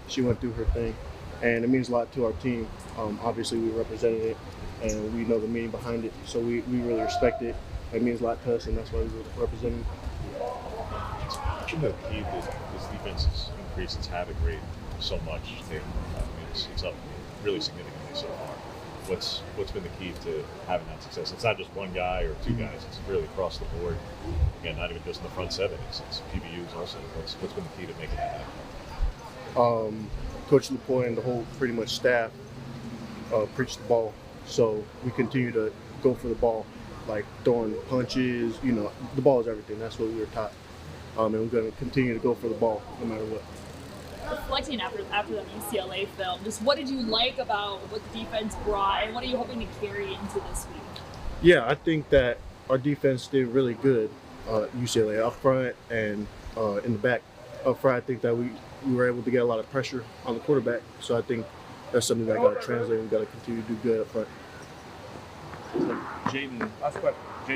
she went through her thing, and it means a lot to our team. Obviously, we represented it, and we know the meaning behind it, so we really respect it. It means a lot to us, and that's why we represent it. It's been the key that this defense has increased its havoc rate so much. It's up really significantly so far. What's been the key to having that success? It's not just one guy or 2 guys. It's really across the board. Again, not even just in the front 7. It's PBUs also. What's been the key to making that happen? Coach LaPointe and the whole pretty much staff preach the ball. So we continue to go for the ball, throwing punches. The ball is everything. That's what we were taught. And we're going to continue to go for the ball no matter what. Reflecting after that UCLA film, just what did you like about what the defense brought, and what are you hoping to carry into this week? Yeah, I think that our defense did really good, UCLA up front and in the back. Up front, I think that we were able to get a lot of pressure on the quarterback, so I think that's something that got to translate. We've got to continue to do good up front. Jaden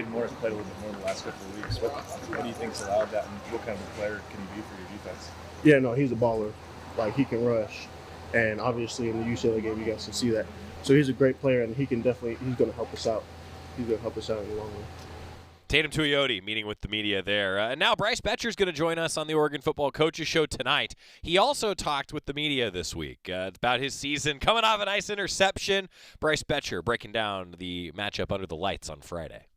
Morris played a little bit more the last couple of weeks. What do you think's allowed that, and what kind of a player can he be for your defense? Yeah, no, he's a baller. He can rush, and obviously in the UCLA game, you guys can see that. So he's a great player, and he's going to help us out. He's going to help us out in the long run. Tatum Tuioti meeting with the media there. And now Bryce Boettcher is going to join us on the Oregon Football Coaches Show tonight. He also talked with the media this week about his season, coming off a nice interception. Bryce Boettcher breaking down the matchup under the lights on Friday.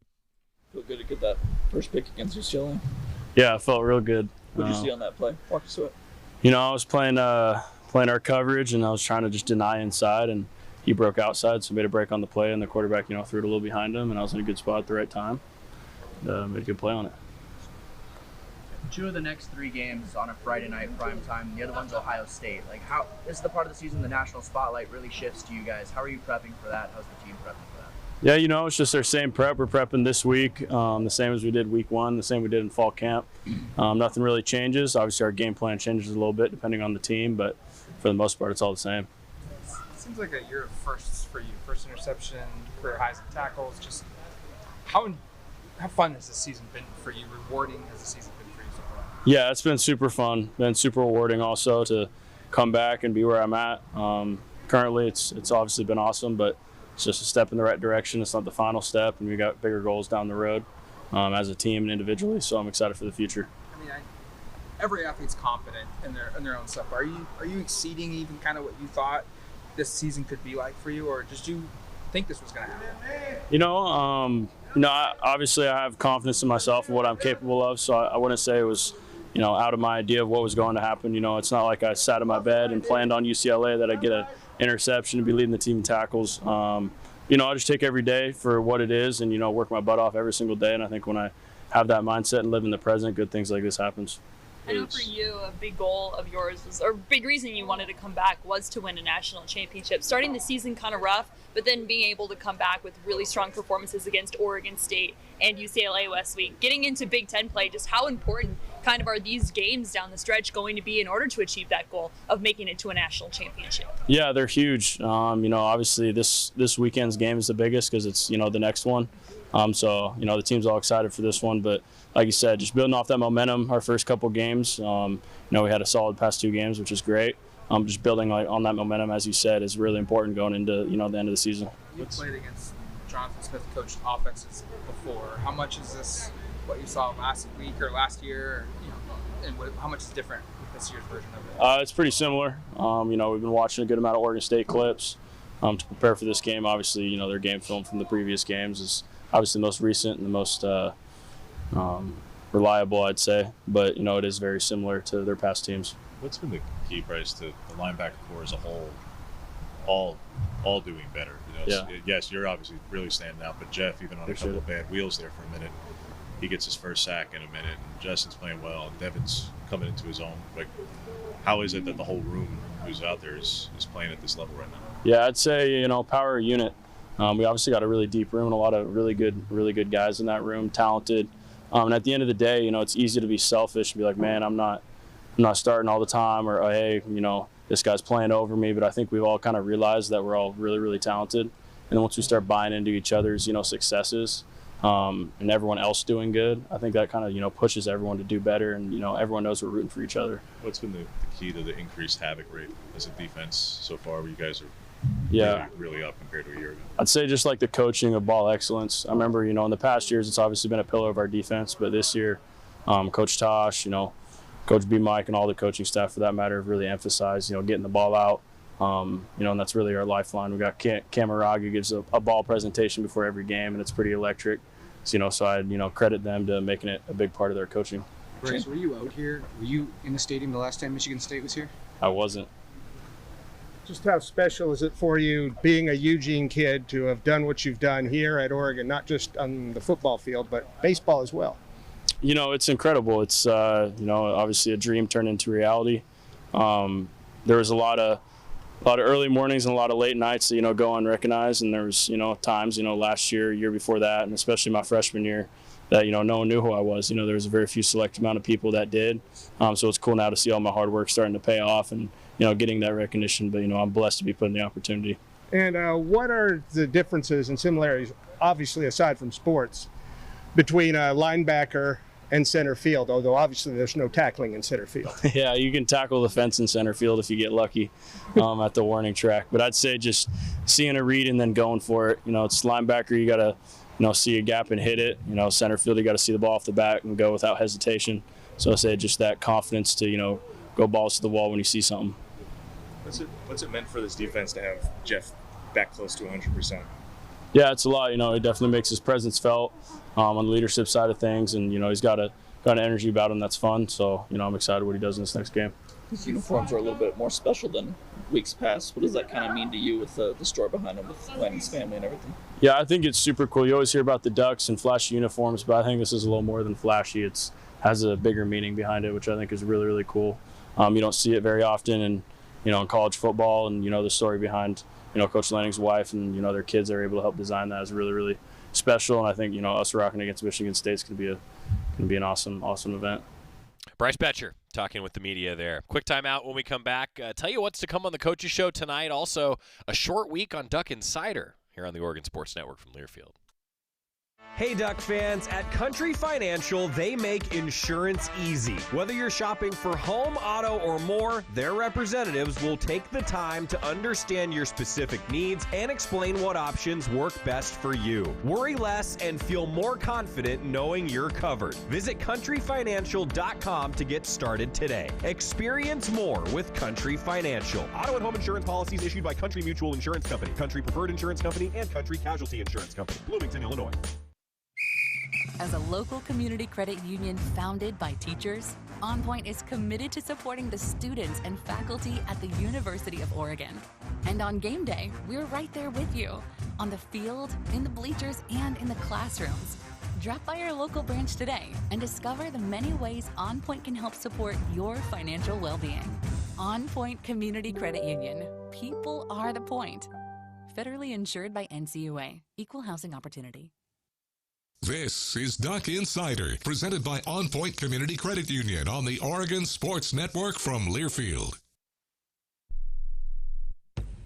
Feel good to get that first pick against UCLA? Yeah, I felt real good. What did you see on that play? Walk us through it. I was playing our coverage, and I was trying to just deny inside, and he broke outside, so made a break on the play, and the quarterback, threw it a little behind him, and I was in a good spot at the right time. Made a good play on it. 2 of the next 3 games on a Friday night prime time. The other one's Ohio State. This is the part of the season the national spotlight really shifts to you guys. How are you prepping for that? How's the team prepping for that? Yeah, it's just our same prep. We're prepping this week, the same as we did week 1, the same we did in fall camp. Nothing really changes. Obviously, our game plan changes a little bit depending on the team, but for the most part, it's all the same. It seems like a year of firsts for you. First interception, career highs in tackles. Just how fun has this season been for you? Rewarding has the season been for you so far? Yeah, it's been super fun. Been super rewarding also to come back and be where I'm at. Currently, it's obviously been awesome, but it's just a step in the right direction. It's not the final step, and we got bigger goals down the road as a team and individually. So I'm excited for the future. Every athlete's confident in their own stuff. Are you exceeding even kind of what you thought this season could be like for you, or did you think this was going to happen? Obviously I have confidence in myself and what I'm capable of. So I wouldn't say it was, out of my idea of what was going to happen. It's not like I sat in my bed and planned on UCLA that I'd get an interception and be leading the team in tackles. I just take every day for what it is and, work my butt off every single day. And I think when I have that mindset and live in the present, good things like this happens. I know for you, a big goal of yours was, or big reason you wanted to come back was to win a national championship. Starting the season kind of rough, but then being able to come back with really strong performances against Oregon State and UCLA last week. Getting into Big Ten play, just how important kind of are these games down the stretch going to be in order to achieve that goal of making it to a national championship? Yeah, they're huge. Obviously this weekend's game is the biggest because it's, the next one. The team's all excited for this one, but like you said, just building off that momentum, our first couple games, we had a solid past 2 games, which is great. Just building on that momentum, as you said, is really important going into, the end of the season. You played against Jonathan Smith coached offenses before. How much is this what you saw last week or last year, and how much is different with this year's version of it? It's pretty similar. We've been watching a good amount of Oregon State clips to prepare for this game. Obviously, their game film from the previous games is obviously the most recent and the most reliable, I'd say. But, it is very similar to their past teams. What's been the key, Bryce, to the linebacker core as a whole, all doing better? Yes, you're obviously really standing out, but Jeff, even on a couple of bad wheels there for a minute, he gets his first sack in a minute, and Justin's playing well, and Devin's coming into his own. Like, how is it that the whole room who's out there is playing at this level right now? Yeah, I'd say, power unit. We obviously got a really deep room and a lot of really good guys in that room, talented. And at the end of the day, it's easy to be selfish and be like, man, I'm not starting all the time, or, oh, hey, this guy's playing over me. But I think we've all kind of realized that we're all really, really talented. And then once we start buying into each other's, successes and everyone else doing good, I think that kind of, pushes everyone to do better. And, everyone knows we're rooting for each other. What's been the key to the increased havoc rate as a defense so far where you guys are really up compared to a year ago? I'd say just like the coaching of ball excellence. I remember, in the past years, it's obviously been a pillar of our defense. But this year, Coach Tosh, Coach B. Mike, and all the coaching staff, for that matter, have really emphasized, getting the ball out. And that's really our lifeline. We got Camarag, who gives a ball presentation before every game, and it's pretty electric. So I'd, credit them to making it a big part of their coaching. Bryce, were you out here? Were you in the stadium the last time Michigan State was here? I wasn't. Just how special is it for you, being a Eugene kid, to have done what you've done here at Oregon, not just on the football field, but baseball as well? It's incredible. It's, obviously a dream turned into reality. There was a lot of early mornings and a lot of late nights that, go unrecognized. And there was, times, last year, year before that, and especially my freshman year, that, no one knew who I was. There was a very few select amount of people that did. So it's cool now to see all my hard work starting to pay off and, getting that recognition. But, I'm blessed to be put in the opportunity. And what are the differences and similarities, obviously aside from sports, between a linebacker and center field, although obviously there's no tackling in center field? Yeah, you can tackle the fence in center field if you get lucky at the warning track. But I'd say just seeing a read and then going for it. It's linebacker, you got to, see a gap and hit it. Center field, you got to see the ball off the bat and go without hesitation. So I say just that confidence to, go balls to the wall when you see something. What's it meant for this defense to have Jeff back close to 100%? Yeah, it's a lot. He definitely makes his presence felt on the leadership side of things, and he's got an energy about him that's fun. So I'm excited what he does in this next game. His uniforms are a little bit more special than weeks past. What does that kind of mean to you with the story behind him, with Lanning's family and everything? Yeah, I think it's super cool. You always hear about the Ducks and flashy uniforms, but I think this is a little more than flashy. It has a bigger meaning behind it, which I think is really, really cool. You don't see it very often in college football, and the story behind Coach Lanning's wife and their kids are able to help design that is really, really special. And I think us rocking against Michigan State's going to be an awesome event. Bryce Boettcher talking with the media there. Quick timeout when we come back. Tell you what's to come on the Coaches Show tonight. Also, a short week on Duck Insider here on the Oregon Sports Network from Learfield. Hey Duck fans, at Country Financial, they make insurance easy. Whether you're shopping for home, auto, or more, their representatives will take the time to understand your specific needs and explain what options work best for you. Worry less and feel more confident knowing you're covered. Visit countryfinancial.com to get started today. Experience more with Country Financial. Auto and home insurance policies issued by Country Mutual Insurance Company, Country Preferred Insurance Company, and Country Casualty Insurance Company, Bloomington, Illinois. As a local community credit union founded by teachers, OnPoint is committed to supporting the students and faculty at the University of Oregon. And on game day, we're right there with you, on the field, in the bleachers, and in the classrooms. Drop by our local branch today and discover the many ways OnPoint can help support your financial well-being. OnPoint Community Credit Union. People are the point. Federally insured by NCUA. Equal housing opportunity. This is Duck Insider, presented by OnPoint Community Credit Union on the Oregon Sports Network from Learfield.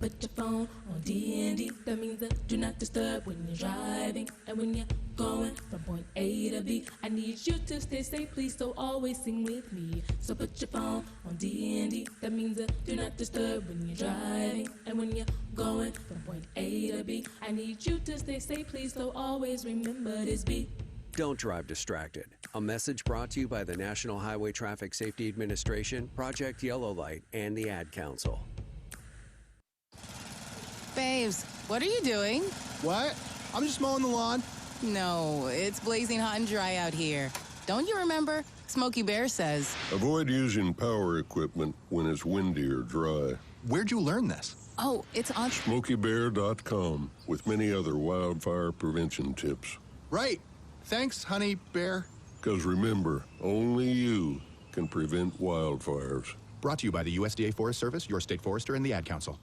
Put your phone on D&D, that means that do not disturb when you're driving. And when you're going from point A to B, I need you to stay safe, please, so always sing with me. So put your phone on D&D, that means that do not disturb when you're driving. And when you're going from point A to B, I need you to stay safe, please, so always remember this beat. Don't drive distracted. A message brought to you by the National Highway Traffic Safety Administration, Project Yellow Light, and the Ad Council. Babes, what are you doing? What? I'm just mowing the lawn. No, it's blazing hot and dry out here. Don't you remember? Smokey Bear says. Avoid using power equipment when it's windy or dry. Where'd you learn this? Oh, it's on SmokeyBear.com with many other wildfire prevention tips. Right. Thanks, Honey Bear. Because remember, only you can prevent wildfires. Brought to you by the USDA Forest Service, your state forester, and the Ad Council.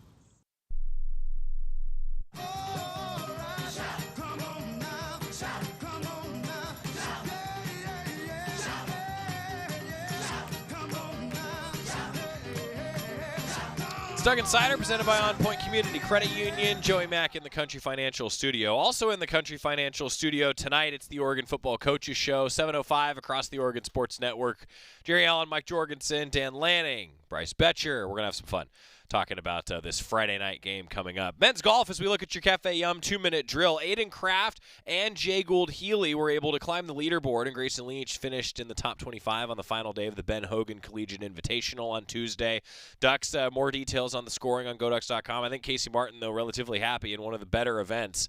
Duck Insider, presented by OnPoint Community Credit Union. Joey Mack in the Country Financial Studio. Also in the Country Financial Studio tonight, it's the Oregon Football Coaches Show, 7:05 across the Oregon Sports Network. Jerry Allen, Mike Jorgensen, Dan Lanning, Bryce Boettcher. We're going to have some fun talking about this Friday night game coming up. Men's golf, as we look at your Cafe Yum 2-minute drill. Aiden Kraft and Jay Gould Healy were able to climb the leaderboard, and Grayson Leach finished in the top 25 on the final day of the Ben Hogan Collegiate Invitational on Tuesday. Ducks, more details on the scoring on GoDucks.com. I think Casey Martin, though, relatively happy in one of the better events.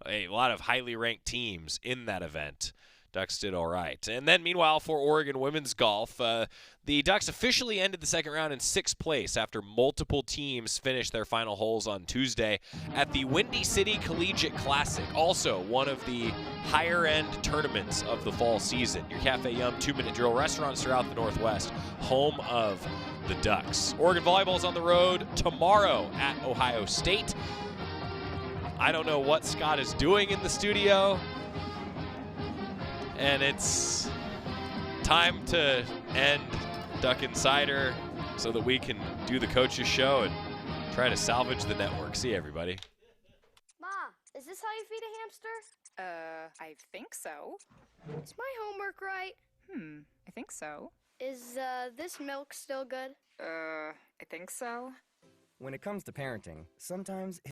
A lot of highly ranked teams in that event. Ducks did all right. And then, meanwhile, for Oregon women's golf, the Ducks officially ended the second round in 6th place after multiple teams finished their final holes on Tuesday at the Windy City Collegiate Classic, also one of the higher-end tournaments of the fall season. Your Cafe Yum 2-minute drill, restaurants throughout the Northwest, home of the Ducks. Oregon volleyball's on the road tomorrow at Ohio State. I don't know what Scott is doing in the studio. And it's time to end Duck Insider so that we can do the Coaches Show and try to salvage the network. See you, everybody. Ma, is this how you feed a hamster? I think so. Is my homework right? I think so. Is, this milk still good? I think so. When it comes to parenting, sometimes